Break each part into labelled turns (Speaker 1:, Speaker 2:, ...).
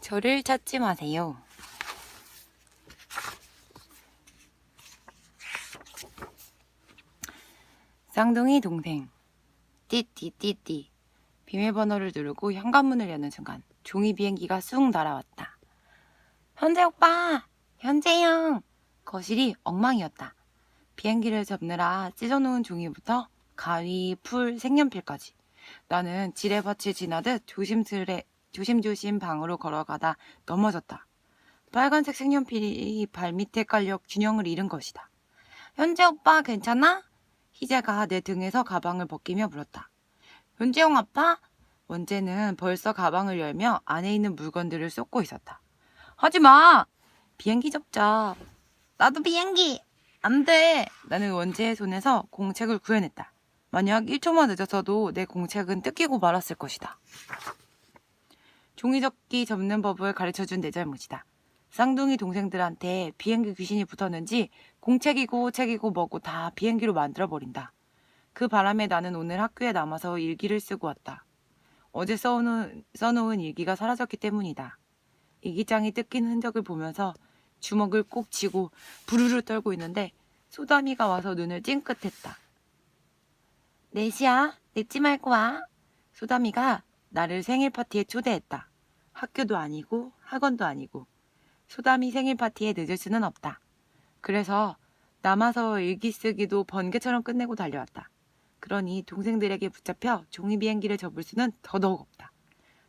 Speaker 1: 저를 찾지 마세요. 쌍둥이 동생. 띠띠띠띠. 비밀번호를 누르고 현관문을 여는 순간 종이 비행기가 쑥 날아왔다. 현재 오빠! 현재 형! 거실이 엉망이었다. 비행기를 접느라 찢어놓은 종이부터 가위, 풀, 색연필까지. 나는 지뢰밭을 지나듯 조심조심 방으로 걸어가다 넘어졌다. 빨간색 색연필이 발밑에 깔려 균형을 잃은 것이다. 현재 오빠 괜찮아? 희재가 내 등에서 가방을 벗기며 물었다. 현재형 아파? 원재는 벌써 가방을 열며 안에 있는 물건들을 쏟고 있었다. 하지마! 비행기 접자. 나도 비행기! 안 돼! 나는 원재의 손에서 공책을 구해냈다. 만약 1초만 늦었어도 내 공책은 뜯기고 말았을 것이다. 종이접기 접는 법을 가르쳐준 내 잘못이다. 쌍둥이 동생들한테 비행기 귀신이 붙었는지 공책이고 책이고 뭐고 다 비행기로 만들어버린다. 그 바람에 나는 오늘 학교에 남아서 일기를 쓰고 왔다. 어제 써놓은 일기가 사라졌기 때문이다. 일기장이 뜯긴 흔적을 보면서 주먹을 꼭 쥐고 부르르 떨고 있는데 소담이가 와서 눈을 찡긋했다. 4시야? 늦지 말고 와. 소담이가 나를 생일 파티에 초대했다. 학교도 아니고 학원도 아니고 소담이 생일 파티에 늦을 수는 없다. 그래서 남아서 일기 쓰기도 번개처럼 끝내고 달려왔다. 그러니 동생들에게 붙잡혀 종이 비행기를 접을 수는 더더욱 없다.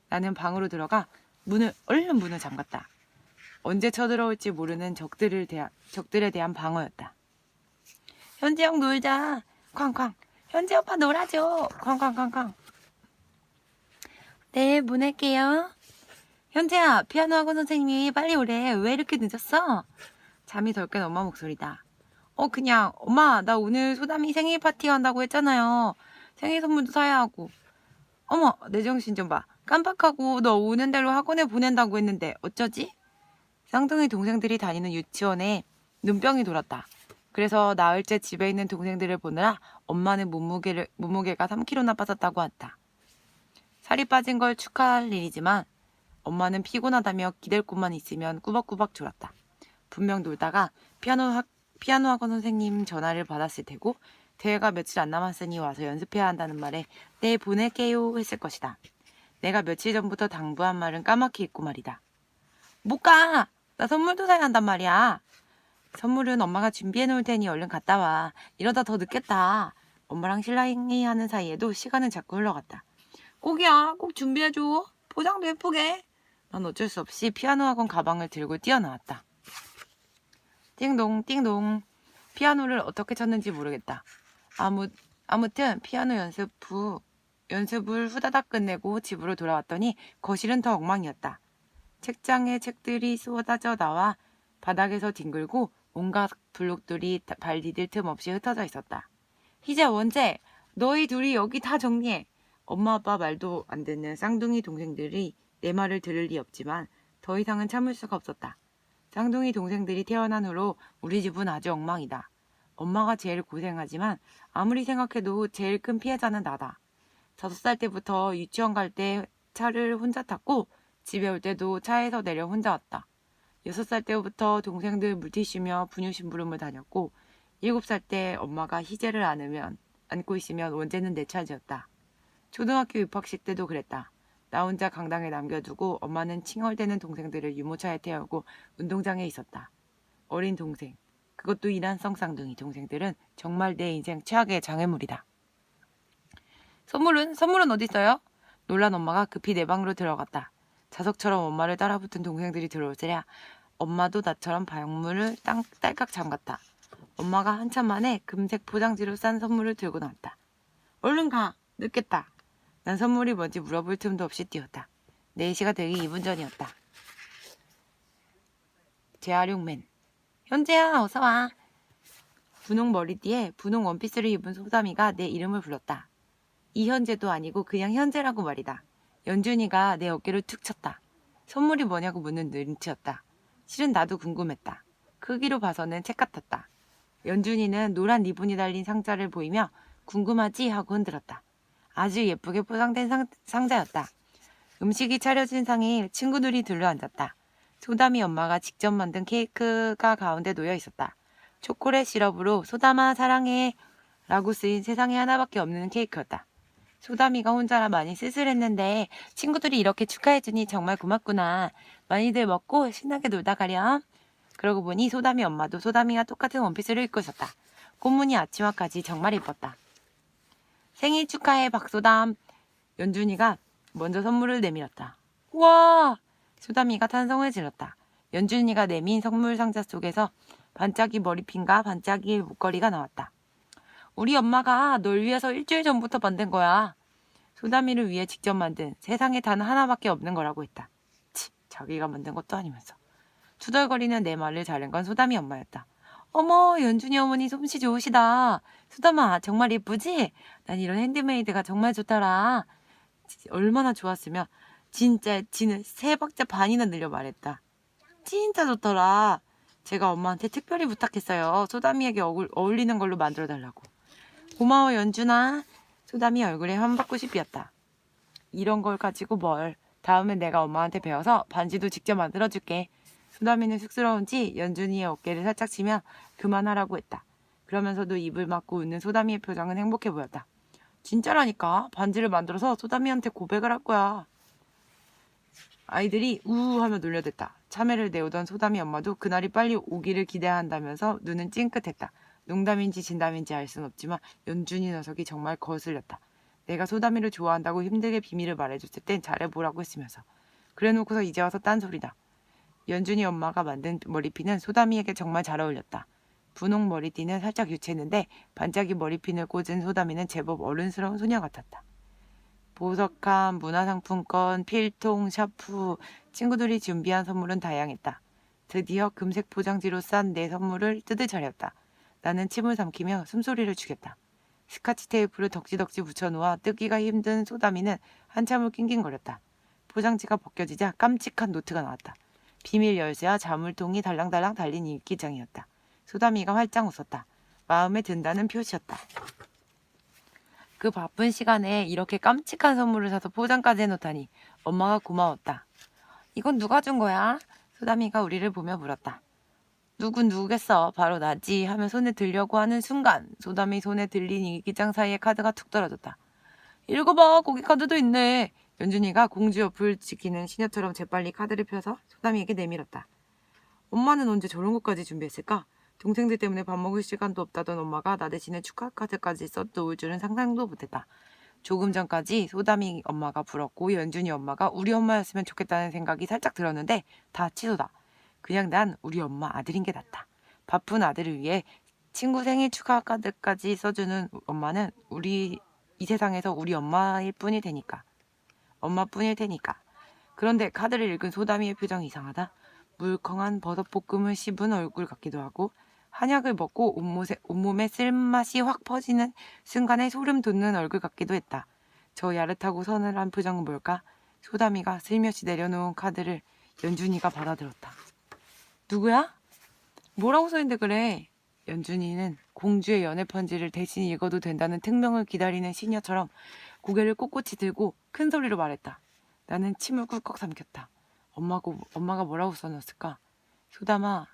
Speaker 1: 나는 방으로 들어가 얼른 문을 잠갔다. 언제 쳐들어올지 모르는 적들에 대한 방어였다. 현재형 놀자. 쾅쾅. 현재 오빠 놀아줘. 쾅쾅쾅쾅. 네, 보낼게요. 현재야, 피아노 학원 선생님이 빨리 오래. 왜 이렇게 늦었어? 잠이 덜 깬 엄마 목소리다. 그냥 엄마 나 오늘 소담이 생일 파티 한다고 했잖아요. 생일 선물도 사야 하고. 어머 내 정신 좀 봐. 깜빡하고 너 오는 대로 학원에 보낸다고 했는데 어쩌지? 쌍둥이 동생들이 다니는 유치원에 눈병이 돌았다. 그래서 나흘째 집에 있는 동생들을 보느라 엄마는 몸무게가 3kg나 빠졌다고 했다. 살이 빠진 걸 축하할 일이지만 엄마는 피곤하다며 기댈 곳만 있으면 꾸벅꾸벅 졸았다. 분명 놀다가 피아노 학원 선생님 전화를 받았을 테고 대회가 며칠 안 남았으니 와서 연습해야 한다는 말에 네 보낼게요 했을 것이다. 내가 며칠 전부터 당부한 말은 까맣게 잊고 말이다. 못 가! 나 선물도 사야 한단 말이야. 선물은 엄마가 준비해 놓을 테니 얼른 갔다 와. 이러다 더 늦겠다. 엄마랑 신랑이 하는 사이에도 시간은 자꾸 흘러갔다. 꼭이야. 꼭 준비해줘. 포장도 예쁘게. 난 어쩔 수 없이 피아노 학원 가방을 들고 뛰어나왔다. 띵동 띵동. 피아노를 어떻게 쳤는지 모르겠다. 아무튼 피아노 연습을 후다닥 끝내고 집으로 돌아왔더니 거실은 더 엉망이었다. 책장에 책들이 쏟아져 나와 바닥에서 뒹굴고 온갖 블록들이 발 디딜 틈 없이 흩어져 있었다. 희재 원재 너희 둘이 여기 다 정리해. 엄마 아빠 말도 안 듣는 쌍둥이 동생들이 내 말을 들을 리 없지만 더 이상은 참을 수가 없었다. 쌍둥이 동생들이 태어난 후로 우리 집은 아주 엉망이다. 엄마가 제일 고생하지만 아무리 생각해도 제일 큰 피해자는 나다. 5살 때부터 유치원 갈 때 차를 혼자 탔고 집에 올 때도 차에서 내려 혼자 왔다. 6살 때부터 동생들 물티슈며 분유심부름을 다녔고 7살 때 엄마가 희재를 안고 있으면 원재는 내 차지였다. 초등학교 입학식 때도 그랬다. 나 혼자 강당에 남겨두고 엄마는 칭얼대는 동생들을 유모차에 태우고 운동장에 있었다. 어린 동생, 그것도 이란성 쌍둥이 동생들은 정말 내 인생 최악의 장애물이다. 선물은 어디 있어요? 놀란 엄마가 급히 내 방으로 들어갔다. 자석처럼 엄마를 따라붙은 동생들이 들어오자랴 엄마도 나처럼 방문을 딸깍 잠갔다. 엄마가 한참 만에 금색 포장지로 싼 선물을 들고 나왔다. 얼른 가! 늦겠다. 난 선물이 뭔지 물어볼 틈도 없이 뛰었다. 4시가 되기 2분 전이었다. 재활용맨. 현재야 어서 와. 분홍 머리띠에 분홍 원피스를 입은 소담이가 내 이름을 불렀다. 이현재도 아니고 그냥 현재라고 말이다. 연준이가 내 어깨를 툭 쳤다. 선물이 뭐냐고 묻는 눈치였다. 실은 나도 궁금했다. 크기로 봐서는 책 같았다. 연준이는 노란 리본이 달린 상자를 보이며 궁금하지 하고 흔들었다. 아주 예쁘게 포장된 상자였다. 음식이 차려진 상에 친구들이 둘러앉았다. 소담이 엄마가 직접 만든 케이크가 가운데 놓여 있었다. 초콜릿 시럽으로 소담아 사랑해 라고 쓰인 세상에 하나밖에 없는 케이크였다. 소담이가 혼자라 많이 쓸쓸했는데 친구들이 이렇게 축하해주니 정말 고맙구나. 많이들 먹고 신나게 놀다 가렴. 그러고 보니 소담이 엄마도 소담이와 똑같은 원피스를 입고 있었다. 꽃무늬 앞치마까지 정말 예뻤다. 생일 축하해 박소담. 연준이가 먼저 선물을 내밀었다. 우와! 소담이가 탄성을 질렀다. 연준이가 내민 선물 상자 속에서 반짝이 머리핀과 반짝이 목걸이가 나왔다. 우리 엄마가 널 위해서 일주일 전부터 만든 거야. 소담이를 위해 직접 만든 세상에 단 하나밖에 없는 거라고 했다. 치, 자기가 만든 것도 아니면서. 투덜거리는 내 말을 자른 건 소담이 엄마였다. 어머, 연준이 어머니 솜씨 좋으시다. 소담아, 정말 예쁘지? 난 이런 핸드메이드가 정말 좋더라. 얼마나 좋았으면 진짜 지는 3박자 반이나 늘려 말했다. 진짜 좋더라. 제가 엄마한테 특별히 부탁했어요. 소담이에게 어울리는 걸로 만들어달라고. 고마워 연준아. 소담이 얼굴에 환박꽃이 피었다. 이런 걸 가지고 뭘. 다음엔 내가 엄마한테 배워서 반지도 직접 만들어줄게. 소담이는 쑥스러운지 연준이의 어깨를 살짝 치며 그만하라고 했다. 그러면서도 입을 막고 웃는 소담이의 표정은 행복해 보였다. 진짜라니까. 반지를 만들어서 소담이한테 고백을 할 거야. 아이들이 우우하며 놀려댔다. 참외를 내오던 소담이 엄마도 그날이 빨리 오기를 기대한다면서 눈은 찡긋했다. 농담인지 진담인지 알 순 없지만 연준이 녀석이 정말 거슬렸다. 내가 소담이를 좋아한다고 힘들게 비밀을 말해줬을 땐 잘해보라고 했으면서. 그래놓고서 이제 와서 딴소리다. 연준이 엄마가 만든 머리핀은 소담이에게 정말 잘 어울렸다. 분홍 머리띠는 살짝 유치했는데 반짝이 머리핀을 꽂은 소담이는 제법 어른스러운 소녀 같았다. 보석함, 문화상품권, 필통, 샤프, 친구들이 준비한 선물은 다양했다. 드디어 금색 포장지로 싼 내 선물을 뜯을 차례였다. 나는 침을 삼키며 숨소리를 죽였다. 스카치 테이프를 덕지덕지 붙여놓아 뜯기가 힘든 소담이는 한참을 낑낑거렸다. 포장지가 벗겨지자 깜찍한 노트가 나왔다. 비밀 열쇠와 자물통이 달랑달랑 달린 일기장이었다. 소담이가 활짝 웃었다. 마음에 든다는 표시였다. 그 바쁜 시간에 이렇게 깜찍한 선물을 사서 포장까지 해놓다니 엄마가 고마웠다. 이건 누가 준 거야? 소담이가 우리를 보며 물었다. 누군 누구겠어? 바로 나지 하며 손에 들려고 하는 순간 소담이 손에 들린 일기장 사이에 카드가 툭 떨어졌다. 읽어봐, 거기 카드도 있네. 연준이가 공주 옆을 지키는 시녀처럼 재빨리 카드를 펴서 소담이에게 내밀었다. 엄마는 언제 저런 것까지 준비했을까? 동생들 때문에 밥 먹을 시간도 없다던 엄마가 나 대신에 축하 카드까지 써놓을 줄은 상상도 못했다. 조금 전까지 소담이 엄마가 불었고 연준이 엄마가 우리 엄마였으면 좋겠다는 생각이 살짝 들었는데 다 취소다. 그냥 난 우리 엄마 아들인 게 낫다. 바쁜 아들을 위해 친구 생일 축하 카드까지 써주는 엄마는 이 세상에서 우리 엄마일 뿐일 테니까. 엄마뿐일 테니까. 그런데 카드를 읽은 소담이의 표정이 이상하다. 물컹한 버섯볶음을 씹은 얼굴 같기도 하고 한약을 먹고 온몸에 쓸맛이 확 퍼지는 순간에 소름 돋는 얼굴 같기도 했다. 저 야릇하고 서늘한 표정은 뭘까? 소담이가 슬며시 내려놓은 카드를 연준이가 받아들었다. 누구야? 뭐라고 써있는데 그래? 연준이는 공주의 연애 편지를 대신 읽어도 된다는 특명을 기다리는 시녀처럼 고개를 꼿꼿이 들고 큰 소리로 말했다. 나는 침을 꿀꺽 삼켰다. 엄마가 뭐라고 써놨을까? 소담아,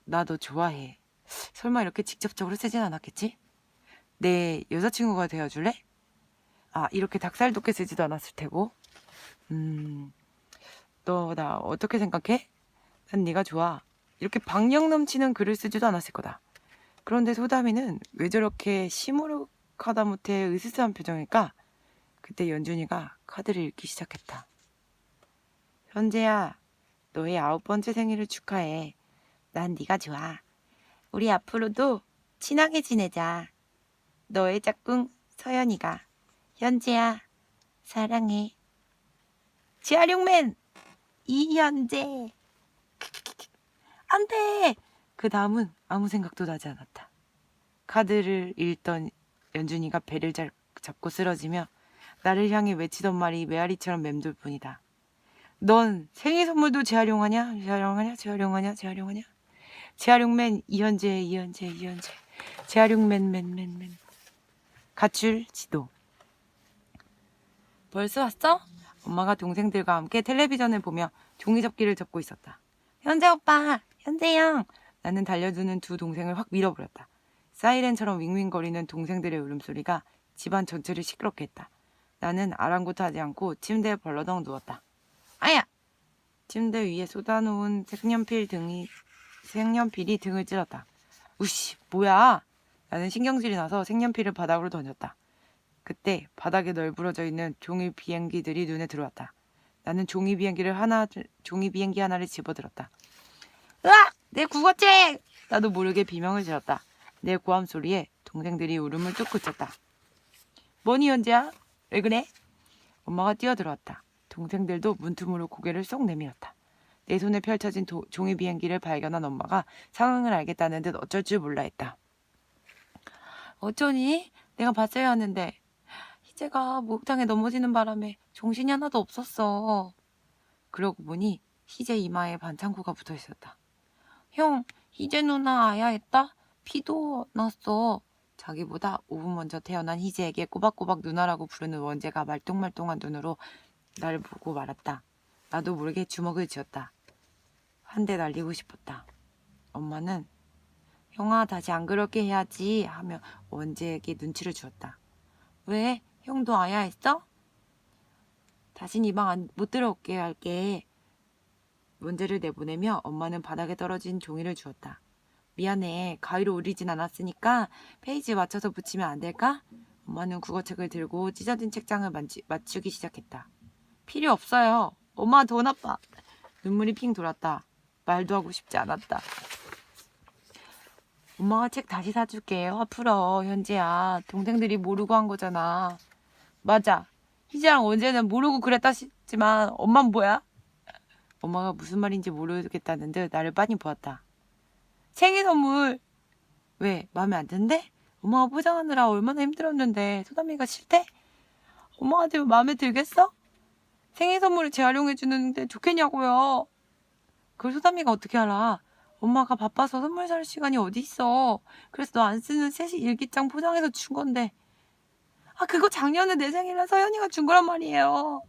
Speaker 1: 나 너 좋아해. 설마 이렇게 직접적으로 쓰진 않았겠지? 내 여자친구가 되어줄래? 아, 이렇게 닭살 돋게 쓰지도 않았을 테고. 너 나 어떻게 생각해? 난 네가 좋아. 이렇게 박력 넘치는 글을 쓰지도 않았을 거다. 그런데 소담이는 왜 저렇게 시무룩하다 못해 으스스한 표정일까? 그때 연준이가 카드를 읽기 시작했다. 현재야, 너의 9번째 생일을 축하해. 난 네가 좋아. 우리 앞으로도 친하게 지내자. 너의 짝꿍 서연이가. 현재야, 사랑해. 지하룡맨 이현재. 안 돼! 그 다음은 아무 생각도 나지 않았다. 카드를 읽던 연준이가 배를 잡고 쓰러지며 나를 향해 외치던 말이 메아리처럼 맴돌 뿐이다. 넌 생일 선물도 재활용하냐? 재활용하냐? 재활용하냐? 재활용하냐? 재활용맨 이현재. 재활용맨. 가출 지도. 벌써 왔어? 엄마가 동생들과 함께 텔레비전을 보며 종이접기를 접고 있었다. 현재 오빠! 현재 형! 나는 달려드는 두 동생을 확 밀어버렸다. 사이렌처럼 윙윙거리는 동생들의 울음소리가 집안 전체를 시끄럽게 했다. 나는 아랑곳하지 않고 침대에 벌러덩 누웠다. 아야! 침대 위에 쏟아놓은 색연필이 등을 찔렀다. 우씨, 뭐야? 나는 신경질이 나서 색연필을 바닥으로 던졌다. 그때 바닥에 널브러져 있는 종이 비행기들이 눈에 들어왔다. 나는 종이 비행기 하나를 집어들었다. 으악! 내 국어책! 나도 모르게 비명을 질렀다. 내 고함 소리에 동생들이 울음을 뚝 그쳤다. 뭐니 현재야? 왜 그래? 엄마가 뛰어들어왔다. 동생들도 문틈으로 고개를 쏙 내밀었다. 내 손에 펼쳐진 종이 비행기를 발견한 엄마가 상황을 알겠다는 듯 어쩔 줄 몰라 했다. 어쩌니? 내가 봤어야 하는데 희재가 목욕탕에 넘어지는 바람에 정신이 하나도 없었어. 그러고 보니 희재 이마에 반창고가 붙어 있었다. 형, 희재 누나 아야했다? 피도 났어. 자기보다 5분 먼저 태어난 희재에게 꼬박꼬박 누나라고 부르는 원재가 말똥말똥한 눈으로 나를 보고 말았다. 나도 모르게 주먹을 쥐었다. 한 대 날리고 싶었다. 엄마는 형아 다시 안 그렇게 해야지 하며 원재에게 눈치를 주었다. 왜? 형도 아야했어? 다신 이 방 못 들어오게 할게. 원재를 내보내며 엄마는 바닥에 떨어진 종이를 주었다. 미안해. 가위로 오리진 않았으니까 페이지 맞춰서 붙이면 안 될까? 엄마는 국어책을 들고 찢어진 책장을 맞추기 시작했다. 필요 없어요. 엄마 더 나빠. 눈물이 핑 돌았다. 말도 하고 싶지 않았다. 엄마가 책 다시 사줄게. 화 풀어. 현재야. 동생들이 모르고 한 거잖아. 맞아. 희재랑 원재는 모르고 그랬다 싶지만 엄만 뭐야? 엄마가 무슨 말인지 모르겠다는 듯 나를 빤히 보았다. 생일 선물. 왜? 마음에 안 든대? 엄마가 포장하느라 얼마나 힘들었는데 소담이가 싫대? 엄마한테 마음에 들겠어? 생일 선물을 재활용해 주는데 좋겠냐고요. 그걸 소담이가 어떻게 알아? 엄마가 바빠서 선물 살 시간이 어디 있어. 그래서 너 안 쓰는 세시 일기장 포장해서 준 건데. 아, 그거 작년에 내 생일에 서연이가 준 거란 말이에요.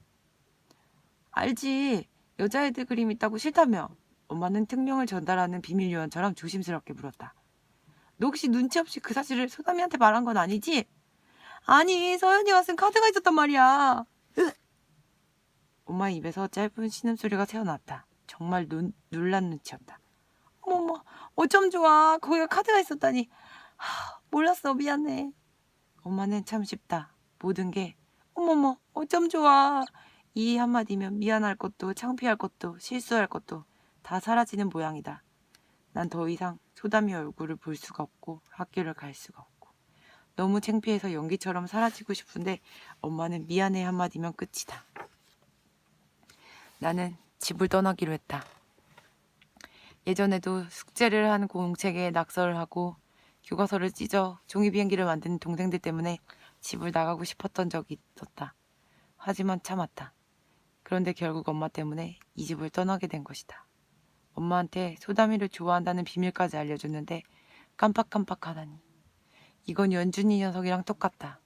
Speaker 1: 알지. 여자애들 그림 있다고 싫다며. 엄마는 특명을 전달하는 비밀 요원처럼 조심스럽게 물었다. 너 혹시 눈치 없이 그 사실을 소담이한테 말한 건 아니지? 아니, 서연이가 쓴 카드가 있었단 말이야. 엄마 입에서 짧은 신음소리가 새어나왔다. 정말 놀란 눈치였다. 어머머, 어쩜 좋아. 거기가 카드가 있었다니. 몰랐어. 미안해. 엄마는 참 쉽다. 모든 게 어머머, 어쩜 좋아. 이 한마디면 미안할 것도 창피할 것도 실수할 것도 다 사라지는 모양이다. 난 더 이상 소담이 얼굴을 볼 수가 없고 학교를 갈 수가 없고 너무 창피해서 연기처럼 사라지고 싶은데 엄마는 미안해 한마디면 끝이다. 나는 집을 떠나기로 했다. 예전에도 숙제를 한 공책에 낙서를 하고 교과서를 찢어 종이비행기를 만드는 동생들 때문에 집을 나가고 싶었던 적이 있었다. 하지만 참았다. 그런데 결국 엄마 때문에 이 집을 떠나게 된 것이다. 엄마한테 소담이를 좋아한다는 비밀까지 알려줬는데 깜빡깜빡하다니. 이건 연준이 녀석이랑 똑같다.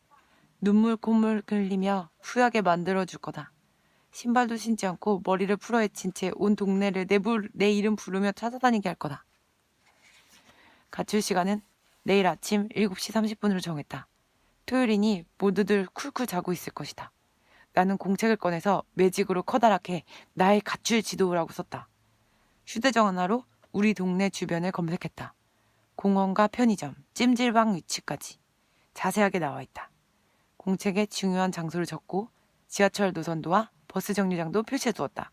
Speaker 1: 눈물 콧물 흘리며 후회하게 만들어줄 거다. 신발도 신지 않고 머리를 풀어헤친 채 온 동네를 내 이름 부르며 찾아다니게 할 거다. 가출 시간은 내일 아침 7시 30분으로 정했다. 토요일이니 모두들 쿨쿨 자고 있을 것이다. 나는 공책을 꺼내서 매직으로 커다랗게 나의 가출 지도라고 썼다. 휴대전 화로 우리 동네 주변을 검색했다. 공원과 편의점, 찜질방 위치까지 자세하게 나와 있다. 공책에 중요한 장소를 적고 지하철 노선도와 버스 정류장도 표시해두었다.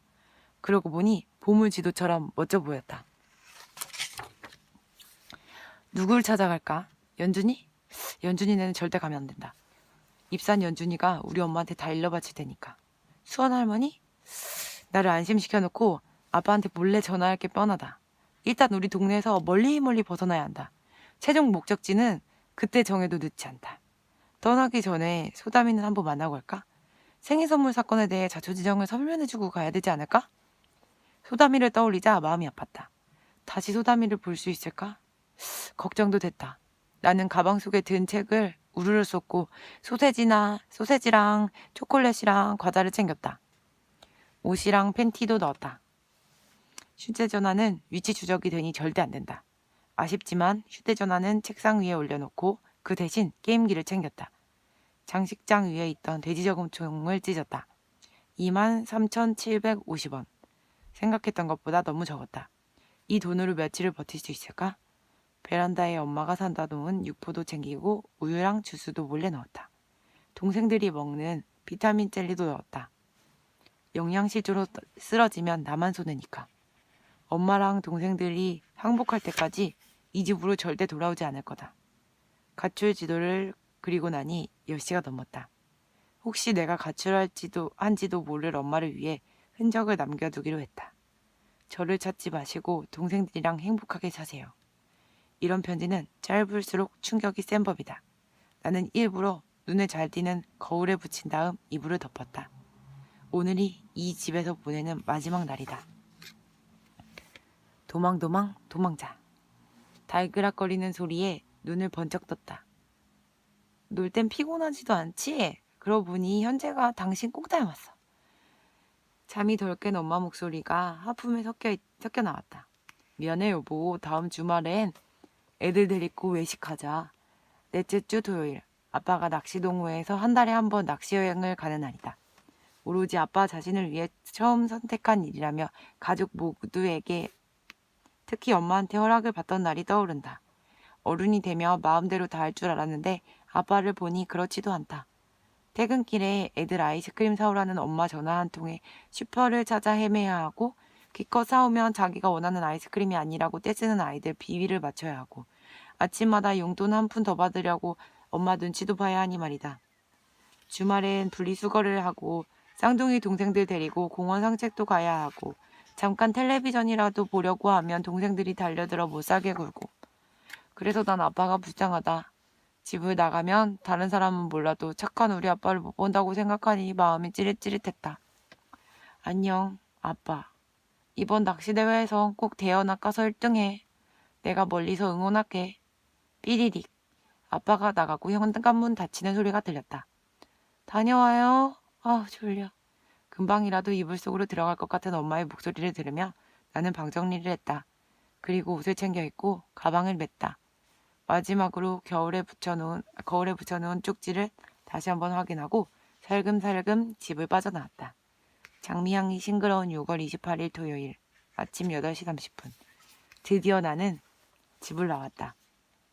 Speaker 1: 그러고 보니 보물 지도처럼 멋져 보였다. 누굴 찾아갈까? 연준이? 연준이네는 절대 가면 안 된다. 입산 연준이가 우리 엄마한테 다 일러바칠 테니까. 수원 할머니? 나를 안심시켜놓고 아빠한테 몰래 전화할 게 뻔하다. 일단 우리 동네에서 멀리 벗어나야 한다. 최종 목적지는 그때 정해도 늦지 않다. 떠나기 전에 소담이는 한번 만나고 갈까? 생일 선물 사건에 대해 자초지종을 설명해주고 가야 되지 않을까? 소담이를 떠올리자 마음이 아팠다. 다시 소담이를 볼 수 있을까? 걱정도 됐다. 나는 가방 속에 든 책을 우르르 쏟고 소세지랑 초콜릿이랑 과자를 챙겼다. 옷이랑 팬티도 넣었다. 휴대전화는 위치 추적이 되니 절대 안 된다. 아쉽지만 휴대전화는 책상 위에 올려놓고 그 대신 게임기를 챙겼다. 장식장 위에 있던 돼지저금통을 찢었다. 23,750원. 생각했던 것보다 너무 적었다. 이 돈으로 며칠을 버틸 수 있을까? 베란다에 엄마가 산다 놓은 육포도 챙기고 우유랑 주스도 몰래 넣었다. 동생들이 먹는 비타민 젤리도 넣었다. 영양실조로 쓰러지면 나만 손해니까. 엄마랑 동생들이 항복할 때까지 이 집으로 절대 돌아오지 않을 거다. 가출 지도를 그리고 나니 10시가 넘었다. 혹시 내가 한지도 모를 엄마를 위해 흔적을 남겨두기로 했다. 저를 찾지 마시고 동생들이랑 행복하게 사세요. 이런 편지는 짧을수록 충격이 센 법이다. 나는 일부러 눈에 잘 띄는 거울에 붙인 다음 이불을 덮었다. 오늘이 이 집에서 보내는 마지막 날이다. 도망도망 도망자. 달그락거리는 소리에 눈을 번쩍 떴다. 놀 땐 피곤하지도 않지? 그러고 보니 현재가 당신 꼭 닮았어. 잠이 덜 깬 엄마 목소리가 하품에 섞여 나왔다. 미안해 여보. 다음 주말엔 애들 데리고 외식하자. 넷째 주 토요일. 아빠가 낚시동호회에서 한 달에 한 번 낚시 여행을 가는 날이다. 오로지 아빠 자신을 위해 처음 선택한 일이라며 가족 모두에게 특히 엄마한테 허락을 받던 날이 떠오른다. 어른이 되며 마음대로 다 할 줄 알았는데 아빠를 보니 그렇지도 않다. 퇴근길에 애들 아이스크림 사오라는 엄마 전화 한 통에 슈퍼를 찾아 헤매야 하고 기껏 사오면 자기가 원하는 아이스크림이 아니라고 떼쓰는 아이들 비위를 맞춰야 하고 아침마다 용돈 한 푼 더 받으려고 엄마 눈치도 봐야 하니 말이다. 주말엔 분리수거를 하고 쌍둥이 동생들 데리고 공원 산책도 가야 하고 잠깐 텔레비전이라도 보려고 하면 동생들이 달려들어 못살게 굴고 그래서 난 아빠가 불쌍하다. 집을 나가면 다른 사람은 몰라도 착한 우리 아빠를 못 본다고 생각하니 마음이 찌릿찌릿했다. 안녕, 아빠. 이번 낚시대회에서 꼭 대회 낚아서 1등해. 내가 멀리서 응원할게. 삐리릭. 아빠가 나가고 현관문 닫히는 소리가 들렸다. 다녀와요. 졸려. 금방이라도 이불 속으로 들어갈 것 같은 엄마의 목소리를 들으며 나는 방 정리를 했다. 그리고 옷을 챙겨 입고 가방을 맸다. 마지막으로 거울에 붙여놓은 쪽지를 다시 한번 확인하고 살금살금 집을 빠져나왔다. 장미향이 싱그러운 6월 28일 토요일 아침 8시 30분. 드디어 나는 집을 나왔다.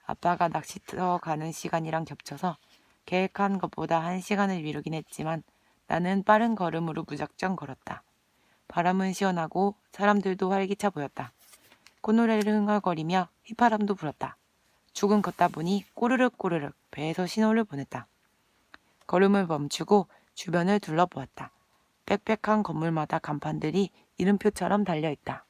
Speaker 1: 아빠가 낚시터 가는 시간이랑 겹쳐서 계획한 것보다 1시간을 미루긴 했지만 나는 빠른 걸음으로 무작정 걸었다. 바람은 시원하고 사람들도 활기차 보였다. 꽃노래를 흥얼거리며 휘파람도 불었다. 조금 걷다 보니 꼬르륵 꼬르륵 배에서 신호를 보냈다. 걸음을 멈추고 주변을 둘러보았다. 빽빽한 건물마다 간판들이 이름표처럼 달려있다.